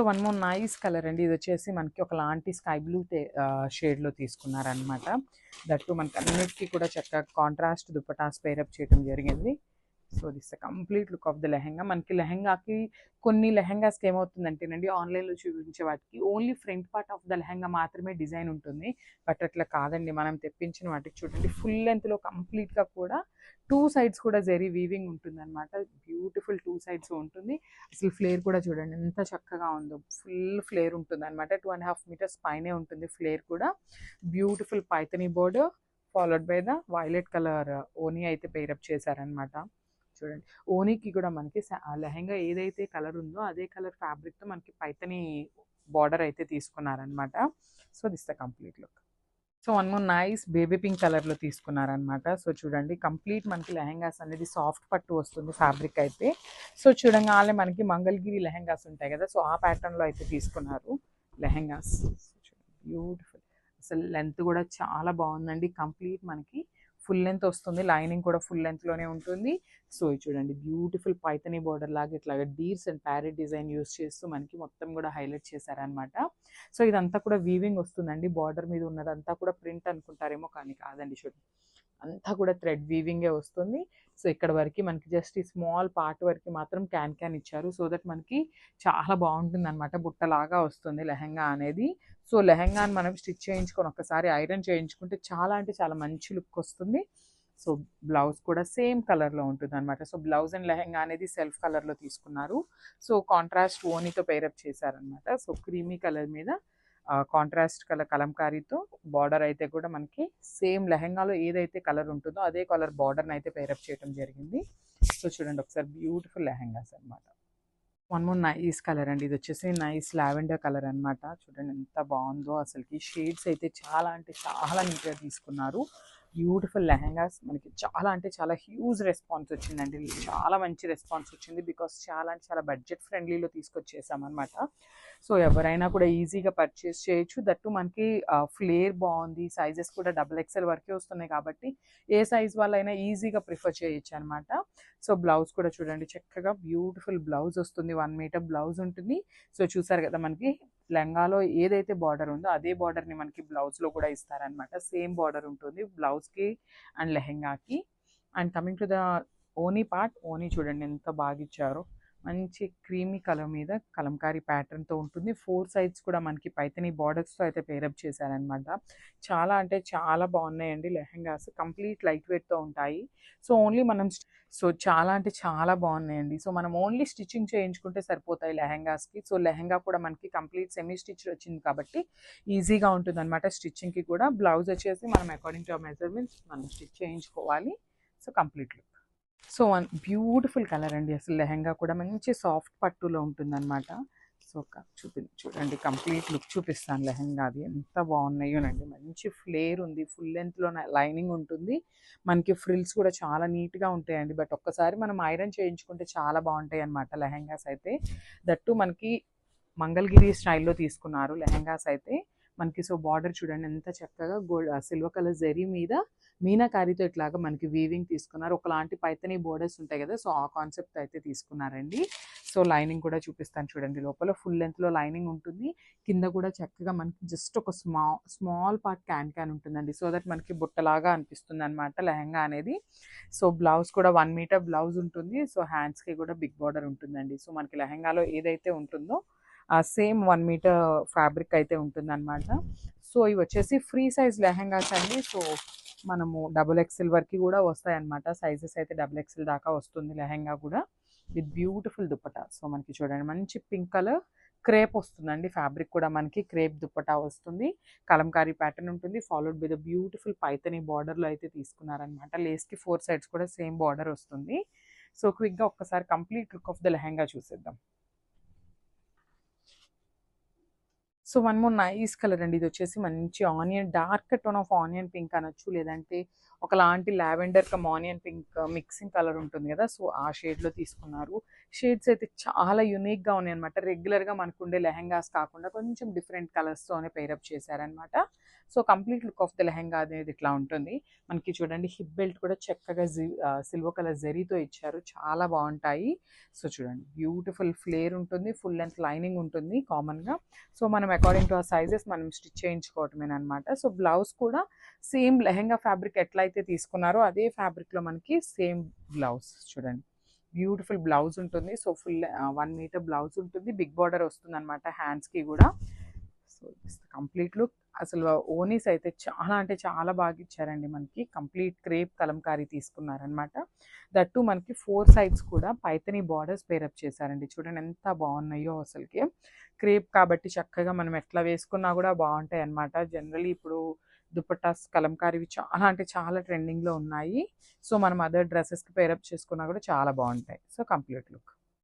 So one more nice colour అండి. ఇది వచ్చేసి మనకి ఒకలాంటి స్కై బ్లూ షేడ్లో తీసుకున్నారనమాట. దట్టు మనకి అన్నిటికీ కూడా చక్కగా కాంట్రాస్ట్ దుపటాస్ పేరప్ చేయడం జరిగింది. So this complete look of the lehenga. మనకి లెహెంగాకి కొన్ని లెహెంగాస్కి ఏమవుతుందంటేనండి, ఆన్లైన్లో చూపించే వాటికి only front part of the lehenga మాత్రమే డిజైన్ ఉంటుంది. బట్ అట్లా కాదండి, మనం తెప్పించిన వాటికి చూడండి ఫుల్ లెంత్లో కంప్లీట్గా కూడా 2 సైడ్స్ కూడా జరీ వీవింగ్ ఉంటుందన్నమాట. బ్యూటిఫుల్ 2 సైడ్స్ ఉంటుంది. అసలు ఫ్లేర్ కూడా చూడండి ఎంత చక్కగా ఉందో. ఫుల్ ఫ్లేర్ ఉంటుంది అనమాట. 2.5 మీటర్స్ పైనే ఉంటుంది ఫ్లేర్ కూడా. Beautiful Paithani border followed by the violet colour ఓనీ అయితే పేరప్ చేశారనమాట. చూడండి ఓనీకి కూడా మనకి లెహెంగా ఏదైతే కలర్ ఉందో అదే కలర్ ఫ్యాబ్రిక్తో మనకి పైథనీ బార్డర్ అయితే తీసుకున్నారనమాట. So this the complete look. So one more nice baby pink కలర్లో తీసుకున్నారనమాట. సో చూడండి కంప్లీట్ మనకి లెహెంగాస్ అనేది సాఫ్ట్ పట్టు వస్తుంది ఫ్యాబ్రిక్ అయితే. సో చూడంగానే మనకి మంగళగిరి లెహెంగాస్ ఉంటాయి కదా, సో ఆ ప్యాటర్న్లో అయితే తీసుకున్నారు లెహెంగాస్. బ్యూటిఫుల్. అసలు లెంత్ కూడా చాలా బాగుందండి. కంప్లీట్ మనకి ఫుల్ లెంత్ వస్తుంది. లైనింగ్ కూడా ఫుల్ లెంత్లోనే ఉంటుంది. సో ఇది చూడండి బ్యూటిఫుల్ పైథనీ బార్డర్ లాగా ఇట్లాగా deers and parrot design use చేస్తూ మనకి మొత్తం కూడా హైలైట్ చేశారనమాట. సో ఇదంతా కూడా వీవింగ్ వస్తుందండి. బార్డర్ మీద ఉన్నదంతా కూడా ప్రింట్ అనుకుంటారేమో, కానీ కాదండి. చూడండి అంతా కూడా థ్రెడ్ వీవింగే వస్తుంది. సో ఇక్కడ వరకు మనకి జస్ట్ ఈ స్మాల్ పార్ట్ వరకు మాత్రం క్యాన్ ఇచ్చారు. సో దట్ మనకి చాలా బాగుంటుంది అనమాట. బుట్టలాగా వస్తుంది లెహెంగా అనేది. సో లెహెంగాని మనం స్టిచ్ చేయించుకొని ఒక్కసారి ఐరన్ చేయించుకుంటే చాలా అంటే చాలా మంచి లుక్ వస్తుంది. సో బ్లౌజ్ కూడా సేమ్ కలర్లో ఉంటుంది అనమాట. సో బ్లౌజ్ అండ్ లెహెంగా అనేది సెల్ఫ్ కలర్లో తీసుకున్నారు. సో కాంట్రాస్ట్ ఓనీతో పేరప్ చేశారనమాట. సో క్రీమీ కలర్ మీద కాంట్రాస్ట్ కలర్ కలంకారీతో బార్డర్ అయితే కూడా మనకి సేమ్ లెహెంగాలో ఏదైతే కలర్ ఉంటుందో అదే కలర్ బార్డర్ని అయితే పేరప్ చేయడం జరిగింది. సో చూడండి ఒకసారి బ్యూటిఫుల్ లెహెంగాస్ అనమాట. వన్ మోర్ నైస్ కలర్ అండి. ఇది వచ్చేసి నైస్ లావెండర్ కలర్ అనమాట. చూడండి ఎంత బాగుందో అసలుకి. షేడ్స్ అయితే చాలా అంటే చాలా నీట్గా తీసుకున్నారు. బ్యూటిఫుల్ లెహెంగాస్. మనకి చాలా అంటే చాలా హ్యూజ్ రెస్పాన్స్ వచ్చిందండి. చాలా మంచి రెస్పాన్స్ వచ్చింది. బికాస్ చాలా అంటే చాలా బడ్జెట్ ఫ్రెండ్లీలో తీసుకొచ్చేసామన్నమాట. సో ఎవరైనా కూడా ఈజీగా పర్చేస్ చేయొచ్చు. దట్టు మనకి ఫ్లేర్ బాగుంది. సైజెస్ కూడా XXL వరకే వస్తున్నాయి కాబట్టి ఏ సైజ్ వాళ్ళైనా ఈజీగా ప్రిఫర్ చేయొచ్చు అనమాట. సో బ్లౌజ్ కూడా చూడండి చక్కగా బ్యూటిఫుల్ బ్లౌజ్ వస్తుంది. 1 మీటర్ బ్లౌజ్ ఉంటుంది. సో చూసారు కదా మనకి లెహంగాలో ఏదైతే బార్డర్ ఉందో అదే బార్డర్ని మనకి బ్లౌజ్లో కూడా ఇస్తారనమాట. సేమ్ బార్డర్ ఉంటుంది బ్లౌజ్కి అండ్ లెహెంగాకి. అండ్ కమింగ్ టు ద ఓనీ పార్ట్, ఓనీ చూడండి ఎంత బాగా ఇచ్చారో. మంచి క్రీమీ కలర్ మీద కలంకారీ ప్యాటర్న్తో ఉంటుంది. 4 సైడ్స్ కూడా మనకి పైథనీ బార్డర్స్తో అయితే పేరప్ చేశారనమాట. చాలా అంటే చాలా బాగున్నాయండి లెహెంగాస్. కంప్లీట్ లైట్ వెయిట్తో ఉంటాయి. సో ఓన్లీ మనం చాలా అంటే చాలా బాగున్నాయండి. సో మనం ఓన్లీ స్టిచ్చింగ్ చేయించుకుంటే సరిపోతాయి లెహెంగాస్కి. సో లెహెంగా కూడా మనకి కంప్లీట్ సెమీ స్టిచ్ వచ్చింది కాబట్టి ఈజీగా ఉంటుంది అనమాట స్టిచ్చింగ్కి కూడా. బ్లౌజ్ వచ్చేసి మనం అకార్డింగ్ టు మెజర్మెంట్స్ మనం స్టిచ్ చేయించుకోవాలి. So complete look. So one beautiful colour అండి. అసలు లెహెంగా కూడా మంచి సాఫ్ట్ పట్టులో ఉంటుందన్నమాట. సో చూడండి కంప్లీట్ లుక్ చూపిస్తాను లెహెంగాది. ఎంత బాగున్నాయోనండి. మంచి ఫ్లేర్ ఉంది. ఫుల్ లెంత్లో లైనింగ్ ఉంటుంది. మనకి ఫ్రిల్స్ కూడా చాలా నీట్గా ఉంటాయండి. బట్ ఒక్కసారి మనం ఐరన్ చేయించుకుంటే చాలా బాగుంటాయి అన్నమాట లెహెంగాస్ అయితే. దట్టు మనకి మంగళగిరి స్టైల్లో తీసుకున్నారు లెహెంగాస్ అయితే మనకి. సో బార్డర్ చూడండి ఎంత చక్కగా సిల్వర్ కలర్ జరీ మీద మీనాకారితో ఇట్లాగా మనకి వీవింగ్ తీసుకున్నారు. ఒకలాంటి పైథనీ బోర్డర్స్ ఉంటాయి కదా, సో ఆ కాన్సెప్ట్ అయితే తీసుకున్నారండి. సో లైనింగ్ కూడా చూపిస్తాను చూడండి. లోపల ఫుల్ లెంత్లో లైనింగ్ ఉంటుంది. కింద కూడా చక్కగా మనకి జస్ట్ ఒక స్మాల్ పార్ట్ క్యాన్ ఉంటుందండి. సో దట్ మనకి బుట్టలాగా అనిపిస్తుంది అనమాట లెహెంగా అనేది. సో బ్లౌజ్ కూడా 1 మీటర్ బ్లౌజ్ ఉంటుంది. సో హ్యాండ్స్కి కూడా బిగ్ బార్డర్ ఉంటుందండి. సో మనకి లెహెంగాలో ఏదైతే ఉంటుందో సేమ్ 1 మీటర్ ఫ్యాబ్రిక్ అయితే ఉంటుందన్నమాట. సో ఇవి వచ్చేసి ఫ్రీ సైజ్ లెహెంగాస్ అండి. సో మనము XXL వరకు కూడా వస్తాయన్నమాట. సైజెస్ అయితే XXL దాకా వస్తుంది లెహెంగా కూడా విత్ బ్యూటిఫుల్ దుప్పటా. సో మనకి చూడండి మంచి పింక్ కలర్ క్రేప్ వస్తుందండి. ఫ్యాబ్రిక్ కూడా మనకి క్రేప్ దుప్పటా వస్తుంది. కలంకారీ ప్యాటర్న్ ఉంటుంది. Followed by the beautiful Paithani బార్డర్లో అయితే తీసుకున్నారనమాట. లేస్కి 4 సైడ్స్ కూడా సేమ్ బార్డర్ వస్తుంది. సో క్విక్గా ఒక్కసారి complete look of the lehenga చూసేద్దాం. So one more nice colour అండి. ఇది వచ్చేసి మంచి onion dark tone of onion pink అనొచ్చు, లేదంటే ఒకలాంటి lavender cum onion pink mixing colour ఉంటుంది కదా, సో ఆ షేడ్లో తీసుకున్నారు. షేడ్స్ అయితే చాలా యూనిక్గా ఉన్నాయి అనమాట. రెగ్యులర్గా మనకు ఉండే లెహెంగాస్ కాకుండా కొంచెం డిఫరెంట్ కలర్స్తోనే పేరప్ చేశారనమాట. So complete look of the lehenga అనేది ఇట్లా ఉంటుంది. మనకి చూడండి హిప్ బెల్ట్ కూడా చక్కగా సిల్వర్ కలర్ జరీతో ఇచ్చారు, చాలా బాగుంటాయి. సో చూడండి బ్యూటిఫుల్ ఫ్లేర్ ఉంటుంది, ఫుల్ లెంత్ లైనింగ్ ఉంటుంది కామన్గా. సో మనం అకార్డింగ్ టు ఆ సైజెస్ మనం స్టిచ్ చేయించుకోవటమేనమాట. సో బ్లౌజ్ కూడా సేమ్ లెహెంగా ఫ్యాబ్రిక్ ఎట్లయితే తీసుకున్నారో అదే ఫ్యాబ్రిక్లో మనకి సేమ్ బ్లౌజ్ చూడండి, బ్యూటిఫుల్ బ్లౌజ్ ఉంటుంది. సో ఫుల్ 1 మీటర్ బ్లౌజ్ ఉంటుంది, బిగ్ బార్డర్ వస్తుంది అనమాట హ్యాండ్స్కి కూడా. So complete look. అసలు ఓనీస్ అయితే చాలా అంటే చాలా బాగా ఇచ్చారండి మనకి, కంప్లీట్ క్రేప్ కలంకారీ తీసుకున్నారనమాట. దట్టు మనకి 4 సైడ్స్ కూడా పైతని బార్డర్స్ పేరప్ చేశారండి, చూడండి ఎంత బాగున్నాయో అసలుకి. క్రేప్ కాబట్టి చక్కగా మనం ఎట్లా వేసుకున్నా కూడా బాగుంటాయి అనమాట. జనరలీ ఇప్పుడు దుపట్టాస్ కలంకారీవి చాలా అంటే చాలా ట్రెండింగ్లో ఉన్నాయి. సో మనం అదర్ డ్రెస్సెస్కి పేరప్ చేసుకున్నా కూడా చాలా బాగుంటాయి. So complete look.